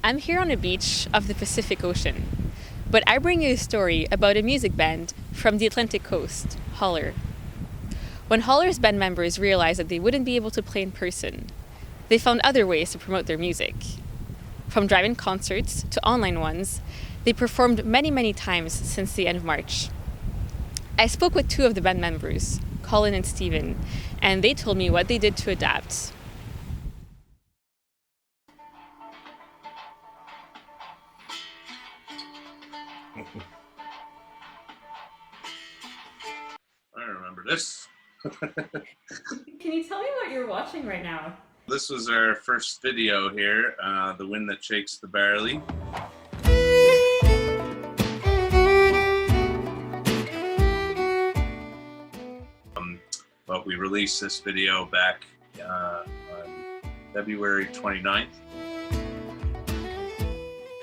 I'm here on a beach of the Pacific Ocean, but I bring you a story about a music band from the Atlantic coast, Holler. When Holler's band members realized that they wouldn't be able to play in person, they found other ways to promote their music. From drive-in concerts to online ones, they performed many times since the end of March. I spoke with two of the band members, Colin and Stephen, and they told me what they did to adapt. I remember this. Can you tell me what you're watching right now? This was our first video here, The Wind That Shakes the Barley. But we released this video back on February 29th.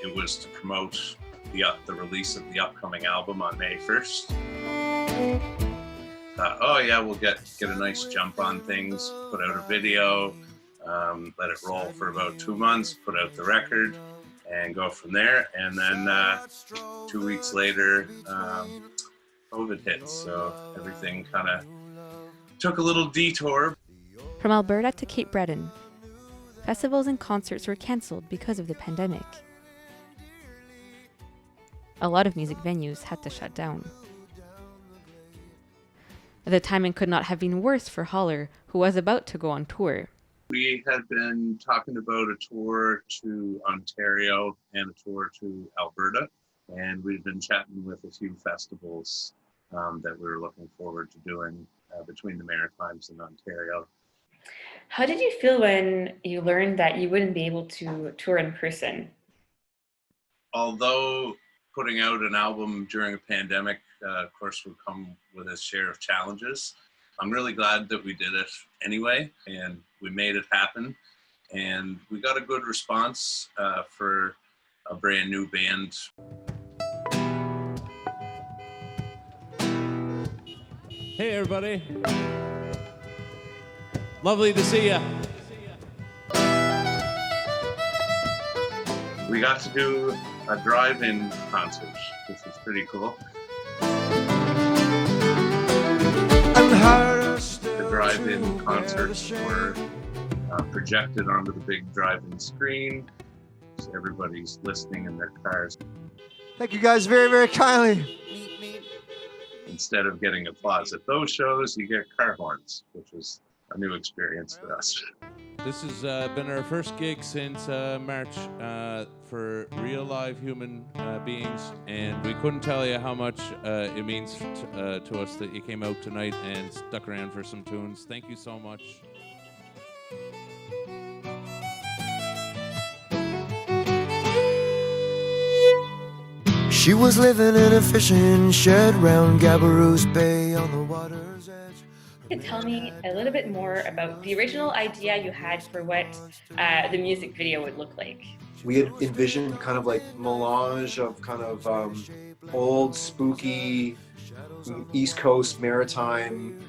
It was to promote the release of the upcoming album on May 1st. Oh yeah, we'll get a nice jump on things, put out a video, let it roll for about 2 months, put out the record, and go from there. And then 2 weeks later, COVID hit, so everything kind of took a little detour. From Alberta to Cape Breton, festivals and concerts were cancelled because of the pandemic. A lot of music venues had to shut down. The timing could not have been worse for Holler, who was about to go on tour. We had been talking about a tour to Ontario and a tour to Alberta, and we've been chatting with a few festivals that we were looking forward to doing between the Maritimes and Ontario. How did you feel when you learned that you wouldn't be able to tour in person? Although putting out an album during a pandemic, of course, will come with its share of challenges, I'm really glad that we did it anyway, and we made it happen. And we got a good response for a brand new band. Hey everybody, lovely to see you. We got to do a drive-in concert, which was pretty cool. The drive-in concerts were projected onto the big drive-in screen, so everybody's listening in their cars. Thank you guys very kindly. Instead of getting applause at those shows, you get car horns, which was a new experience for us. This has been our first gig since March for real live human beings, and we couldn't tell you how much it means to us that you came out tonight and stuck around for some tunes. Thank you so much. She was living in a fishing shed round Gabarus Bay on the water's edge. You could tell me a little bit more about the original idea you had for what the music video would look like. We had envisioned kind of like melange of kind of old spooky East Coast maritime,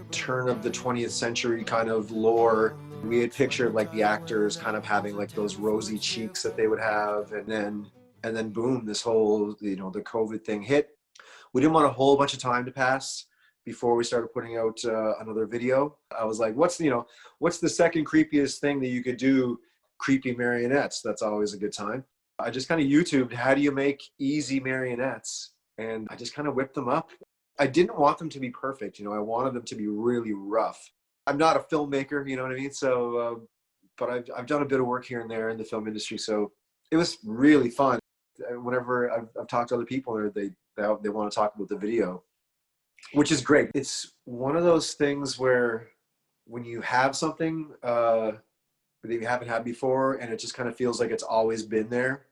turn of the 20th century kind of lore. We had pictured like the actors kind of having like those rosy cheeks that they would have, and then boom, this whole, the COVID thing hit. We didn't want a whole bunch of time to pass before we started putting out another video. I was like, what's the second creepiest thing that you could do? Creepy marionettes. That's always a good time. I just kind of YouTubed, how do you make easy marionettes? And I just kind of whipped them up. I didn't want them to be perfect. I wanted them to be really rough. I'm not a filmmaker, you know what I mean? So, but I've done a bit of work here and there in the film industry. So it was really fun. Whenever I've talked to other people, they want to talk about the video, which is great. It's one of those things where when you have something that you haven't had before, and it just kind of feels like it's always been there,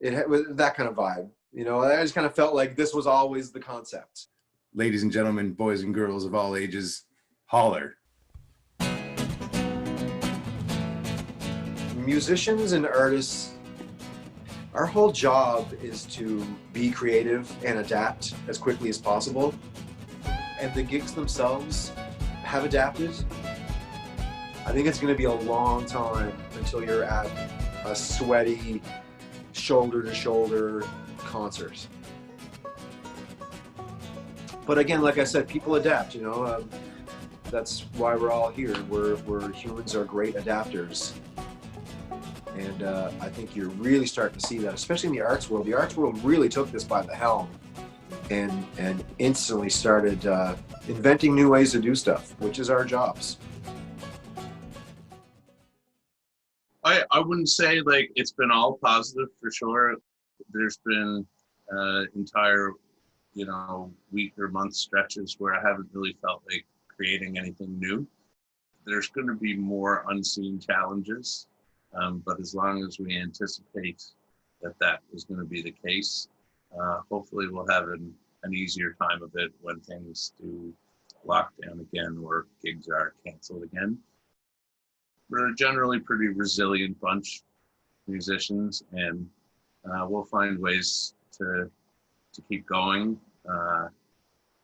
that kind of vibe. I just kind of felt like this was always the concept. Ladies and gentlemen, boys and girls of all ages, Holler. Musicians and artists, our whole job is to be creative and adapt as quickly as possible. And the gigs themselves have adapted. I think it's going to be a long time until you're at a sweaty, shoulder-to-shoulder concert. But again, like I said, people adapt, you know. That's why we're all here. We're humans are great adapters. And I think you're really starting to see that, especially in the arts world. The arts world really took this by the helm and instantly started inventing new ways to do stuff, which is our jobs. I wouldn't say like it's been all positive for sure. There's been entire, you know, week or month stretches where I haven't really felt like creating anything new. There's going to be more unseen challenges, but as long as we anticipate that is going to be the case, hopefully we'll have an easier time of it when things do lock down again or gigs are canceled again. We're a generally pretty resilient bunch, musicians, and we'll find ways to keep going.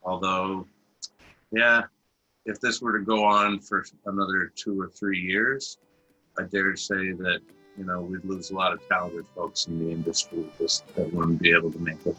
Although, yeah, if this were to go on for another 2 or 3 years, I dare say that, you know, we'd lose a lot of talented folks in the industry just that wouldn't be able to make it.